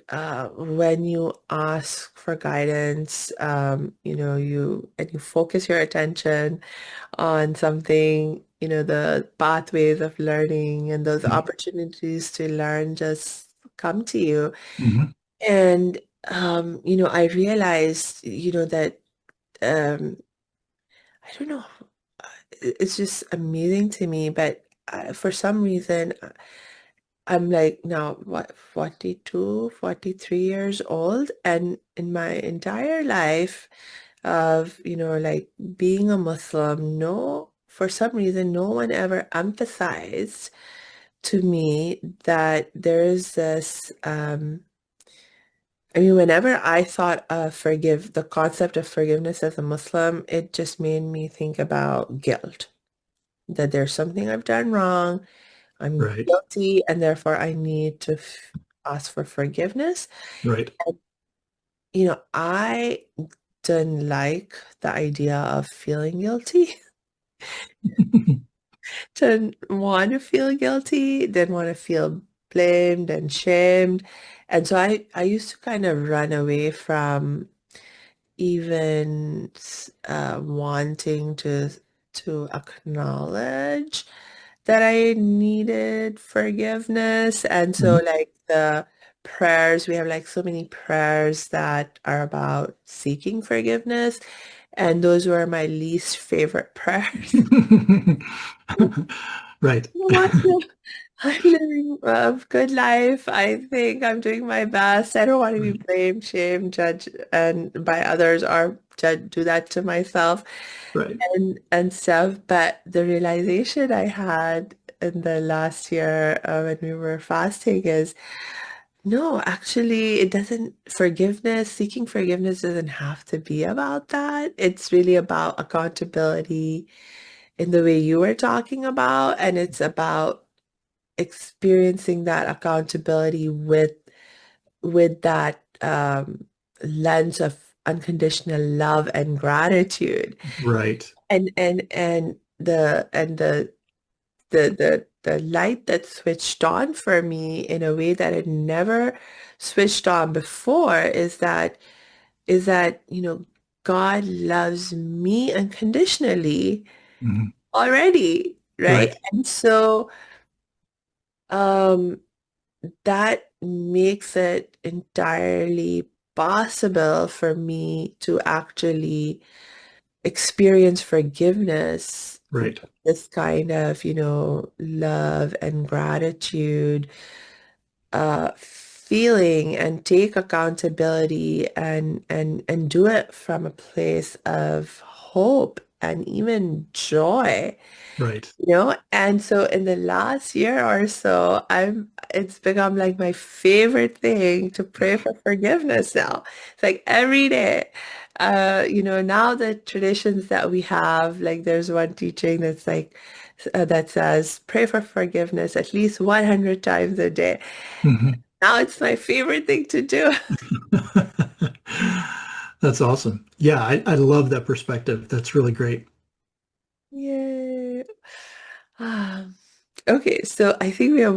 when you ask for guidance, and you focus your attention on something, the pathways of learning and those Mhm. opportunities to learn just come to you. Mhm. And, I realized, that, um, I don't know, it's just amazing to me, but for some reason, I'm like now, what, 42, 43 years old, and in my entire life of, like being a Muslim, no, for some reason, no one ever emphasized to me that there is this, I mean, whenever I thought of the concept of forgiveness as a Muslim, it just made me think about guilt, that there's something I've done wrong, I'm Right. guilty, and therefore I need to ask for forgiveness. Right. And, I didn't like the idea of feeling guilty. Didn't want to feel guilty, didn't want to feel blamed and shamed. And so I used to kind of run away from even wanting to acknowledge that I needed forgiveness. And so Mhm. like the prayers, we have like so many prayers that are about seeking forgiveness, and those were my least favorite prayers. Right. You know what? I'm living a good life. I think I'm doing my best. I don't want to be Right. blamed, shamed, judged, and by others, or do that to myself Right. and stuff. But the realization I had in the last year, when we were fasting, is no, actually, it doesn't. Seeking forgiveness doesn't have to be about that. It's really about accountability in the way you were talking about, and it's about experiencing that accountability with that, lens of unconditional love and gratitude, Right. and the light that switched on for me in a way that it never switched on before is that God loves me unconditionally Mhm. already, right? Right. And so, um that makes it entirely possible for me to actually experience forgiveness with Right. this kind of, love and gratitude, feeling, and take accountability, and do it from a place of hope and even joy. Right. And so in the last year or so, it's become like my favorite thing to pray for forgiveness now. It's like every day. Now the traditions that we have, like there's one teaching that's like, that says pray for forgiveness at least 100 times a day. Mhm. Now it's my favorite thing to do. That's awesome. Yeah, I love that perspective. That's really great. Yay. Ah. Okay, so I think we have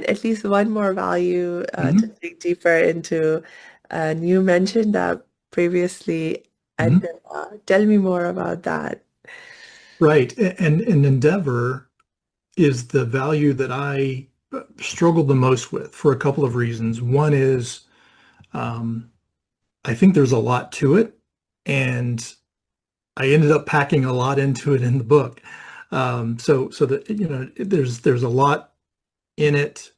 at least one more value to Mhm. dig deeper into. And you mentioned that previously, and Mhm. tell me more about that. Right. And endeavor is the value that I struggle the most with for a couple of reasons. One is um, I think there's a lot to it, and I ended up packing a lot into it in the book. So that there's a lot in it,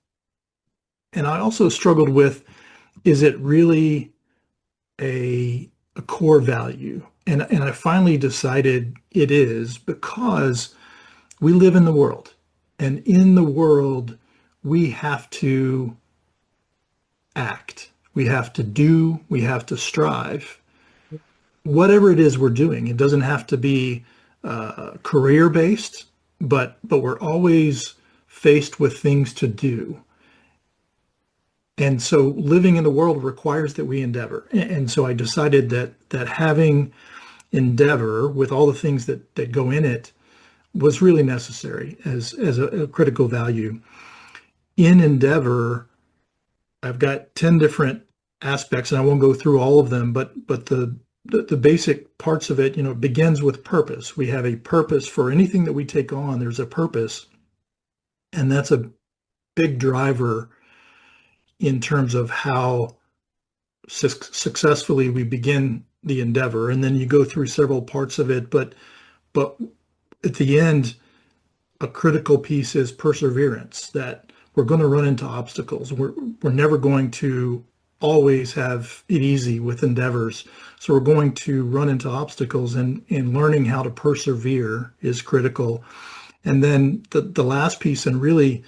and I also struggled with, is it really a core value? And I finally decided it is, because we live in the world, and in the world we have to act, we have to do, we have to strive. Whatever it is we're doing, it doesn't have to be career based, but we're always faced with things to do. And so living in the world requires that we endeavor. And so I decided that having endeavor with all the things that go in it was really necessary as a critical value. In endeavor, I've got 10 different aspects, and I won't go through all of them, but the basic parts of it, it begins with purpose. We have a purpose for anything that we take on. There's a purpose, and that's a big driver in terms of how successfully we begin the endeavor. And then you go through several parts of it, but at the end, a critical piece is perseverance, that we're going to run into obstacles. We're never going to always have it easy with endeavors. So we're going to run into obstacles, and learning how to persevere is critical. And then the last piece, and really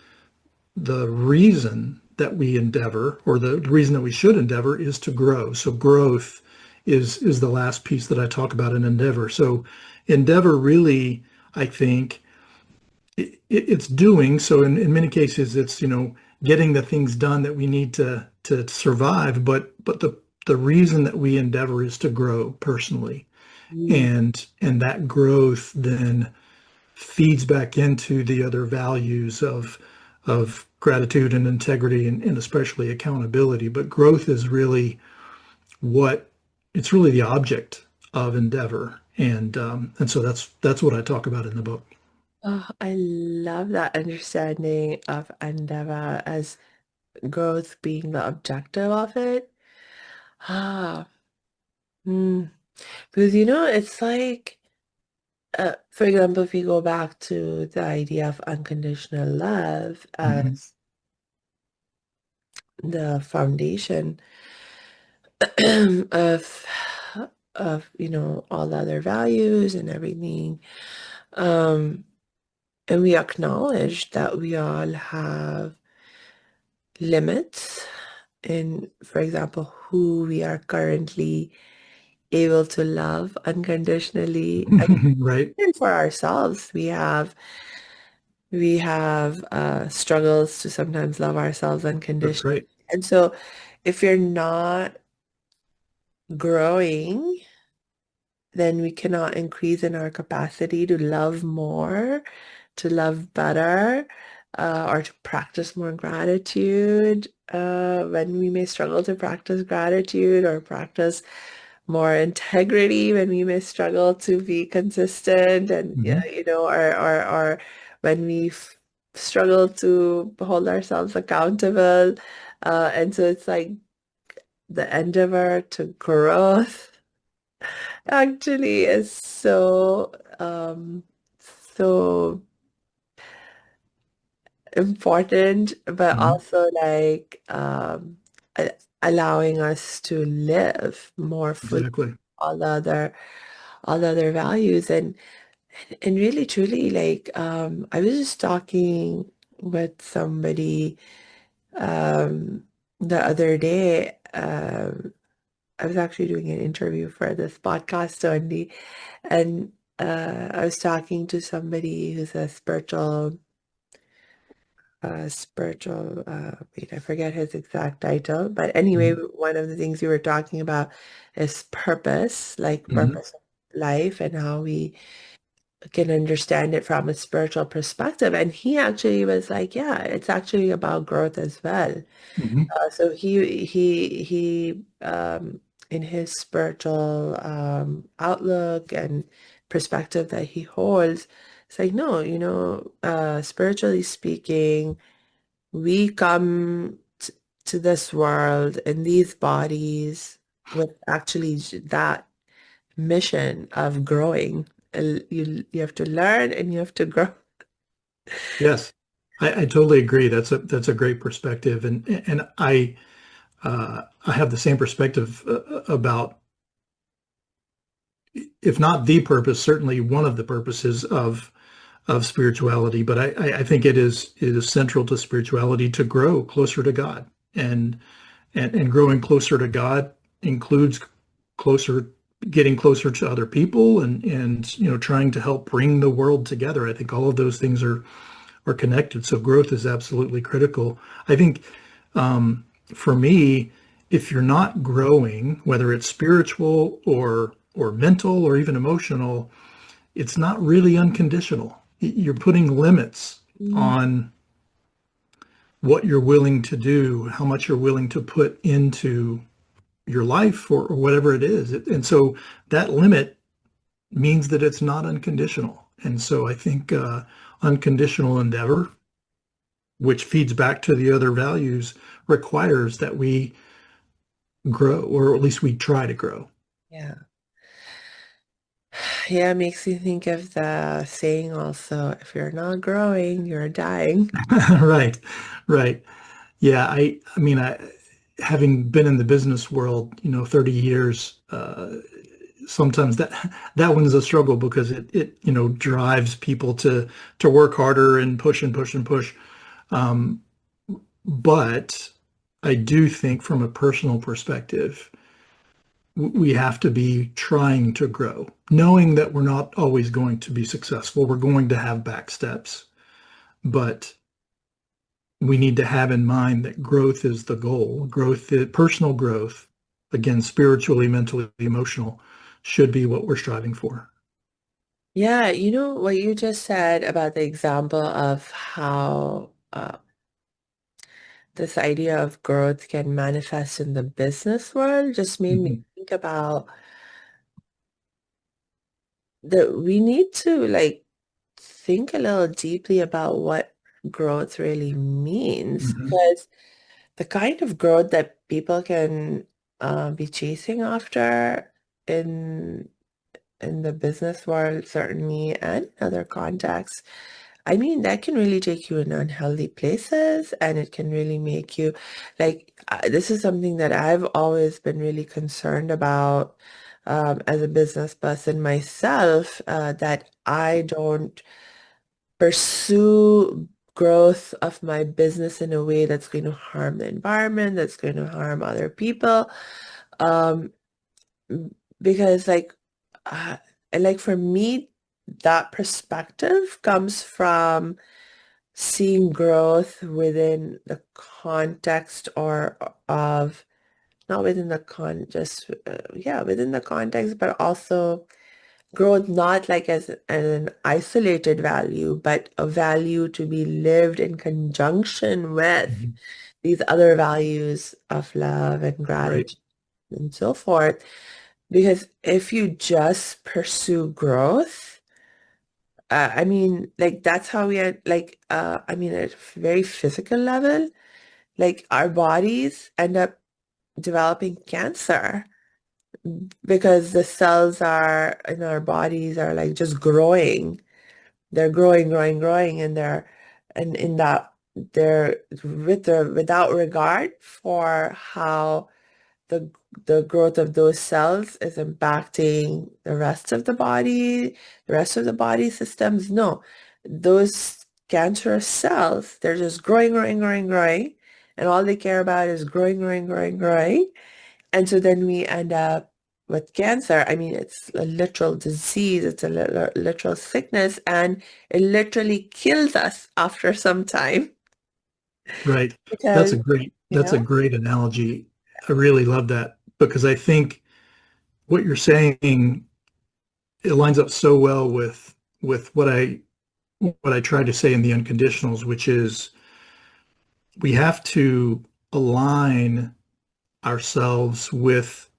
the reason that we endeavor, or the reason that we should endeavor, is to grow. So growth is the last piece that I talk about in endeavor. So endeavor really, I think, it's doing. So in many cases, it's, getting the things done that we need to survive. But the reason that we endeavor is to grow personally. Mm. And that growth then feeds back into the other values of gratitude and integrity, and especially accountability. But growth is really it's really the object of endeavor. And so that's what I talk about in the book. Oh, I love that understanding of endeavor as growth being the objective of it. Ah, mm. Because it's like, for example, if you go back to the idea of unconditional love Mhm. as the foundation of all the other values and everything, um, and we acknowledge that we all have limits in, for example, who we are currently able to love unconditionally. Right. And for ourselves, we have struggles to sometimes love ourselves That's unconditionally. right. And so if you're not growing, then we cannot increase in our capacity to love more, to love better, or to practice more gratitude. When we may struggle to practice gratitude, or practice more integrity, when we may struggle to be consistent, and Mhm. or when we struggle to hold ourselves accountable. And so it's like the endeavor to growth actually is so important, but Mhm. also like a- allowing us to live more fully Exactly. all the other values. And really truly, like, I was just talking with somebody um the other day. I was actually doing an interview for this podcast only, and I was talking to somebody who's a wait, I forget his exact title, but anyway, Mhm. one of the things we were talking about is purpose, like Mhm. purpose of life, and how we can understand it from a spiritual perspective. And he actually was like, yeah, it's actually about growth as well. Mhm. So he in his spiritual outlook and perspective that he holds, it's like, no, spiritually speaking, we come to this world in these bodies with actually that mission of growing. You have to learn and you have to grow. Yes, I totally agree. That's a great perspective, and I have the same perspective about, if not the purpose, certainly one of the purposes of spirituality. But I think it is central to spirituality to grow closer to God, and growing closer to God includes closer getting closer to other people, and trying to help bring the world together. I think all of those things are connected. So growth is absolutely critical. I think for me, if you're not growing, whether it's spiritual or mental or even emotional, it's not really unconditional. You're putting limits Mm. on what you're willing to do, how much you're willing to put into your life or whatever it is. And so that limit means that it's not unconditional. And so I think unconditional endeavor, which feeds back to the other values, requires that we grow, or at least we try to grow. Yeah. Yeah, it makes me think of the saying also, if you're not growing, you're dying. Right, right. Yeah, I mean, having been in the business world, 30 years, sometimes that one's a struggle because it drives people to work harder and push and push and push. Um, but I do think from a personal perspective, we have to be trying to grow, knowing that we're not always going to be successful. We're going to have back steps, but we need to have in mind that growth is the goal. Growth, personal growth, again, spiritually, mentally, emotional, should be what we're striving for. Yeah, you know what you just said about the example of how this idea of growth can manifest in the business world just made me Mhm. think about that we need to like think a little deeply about what growth really means Mhm. because the kind of growth that people can be chasing after in in the business world certainly and other contexts. I mean, that can really take you in unhealthy places and it can really make you like, this is something that I've always been really concerned about as a business person myself, that I don't pursue growth of my business in a way that's going to harm the environment, that's going to harm other people. Um, because uh, like for me, that perspective comes from seeing growth within the context or of not within the just yeah, within the context, but also growth not like as an isolated value, but a value to be lived in conjunction with Mhm. these other values of love and Right, gratitude and so forth. Because if you just pursue growth, I mean, like that's how we are, like, I mean, at a very physical level, like our bodies end up developing cancer because the cells are in our bodies are like just growing. They're growing, growing, growing, and and in that they're without regard for how the the growth of those cells is impacting the rest of the body, the rest of the body systems. No, those cancerous cells, they're just growing, growing, growing, growing, and all they care about is growing, growing, growing, growing. And so then we end up with cancer. I mean, it's a literal disease, it's a literal sickness, and it literally kills us after some time right. because, you That's a know, great analogy. I really love that because I think what you're saying, it lines up so well with what I try to say in the unconditionals, which is we have to align ourselves with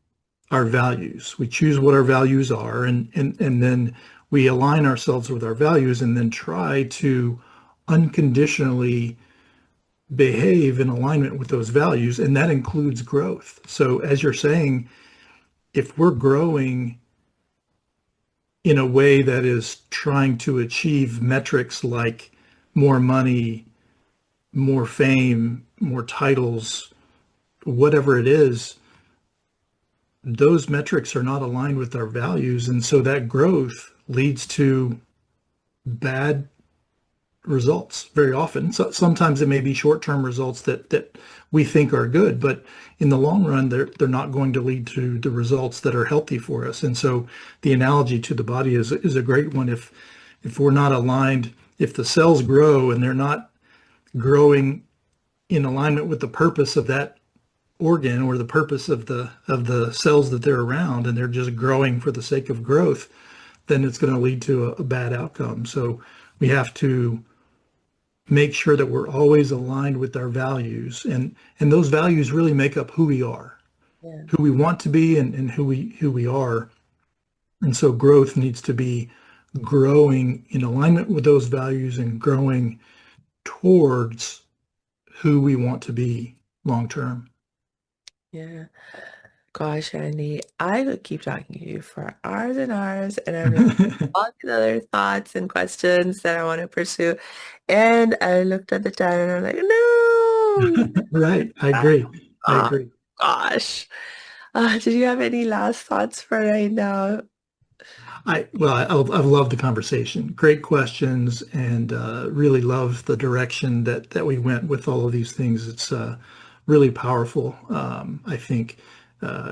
our values. We choose what our values are, and then we align ourselves with our values and then try to unconditionally behave in alignment with those values. And that includes growth. So as you're saying, if we're growing in a way that is trying to achieve metrics like more money, more fame, more titles, whatever it is, those metrics are not aligned with our values. And so that growth leads to bad results very often. So sometimes it may be short-term results that we think are good, but in the long run, they're not going to lead to the results that are healthy for us. And so the analogy to the body is a great one. If we're not aligned, if the cells grow and they're not growing in alignment with the purpose of that organ or the purpose of the cells that they're around, and they're just growing for the sake of growth, then it's going to lead to a bad outcome. So we have to make sure that we're always aligned with our values, and those values really make up who we are, Yeah. who we want to be, and who we are. And so growth needs to be growing in alignment with those values and growing towards who we want to be long term. Yeah. Gosh, Andy, I could keep talking to you for hours and hours, and I'm like all these other thoughts and questions that I want to pursue. And I looked at the time and I'm like, no. Right. I agree. I Oh agree. gosh. Did you have any last thoughts for right now? I've loved the conversation. Great questions, and really love the direction that we went with all of these things. It's really powerful. I think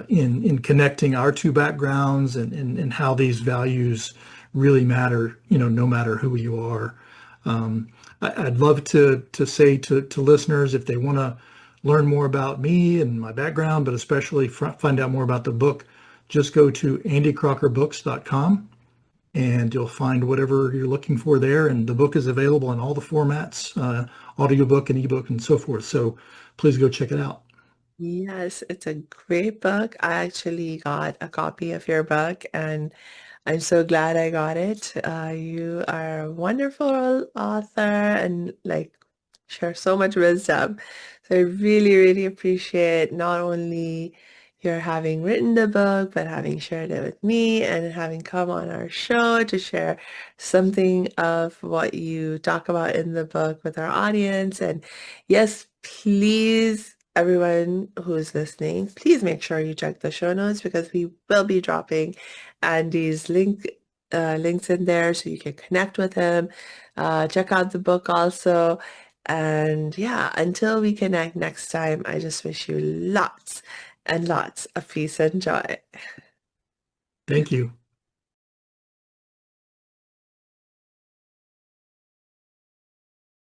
in connecting our two backgrounds and how these values really matter. No matter who you are. I'd love to say to listeners, if they want to learn more about me and my background, but especially find out more about the book, just go to andycrockerbooks.com and you'll find whatever you're looking for there. And the book is available in all the formats, audiobook and ebook and so forth. So please go check it out. Yes, it's a great book. I actually got a copy of your book and I'm so glad I got it. You are a wonderful author and like share so much wisdom. So I really, really appreciate not only your having written the book, but having shared it with me and having come on our show to share something of what you talk about in the book with our audience. And yes, please, everyone who's listening, please make sure you check the show notes because we will be dropping Andy's links in there so you can connect with him. Check out the book also. And yeah, until we connect next time, I just wish you lots and lots of peace and joy. Thank you.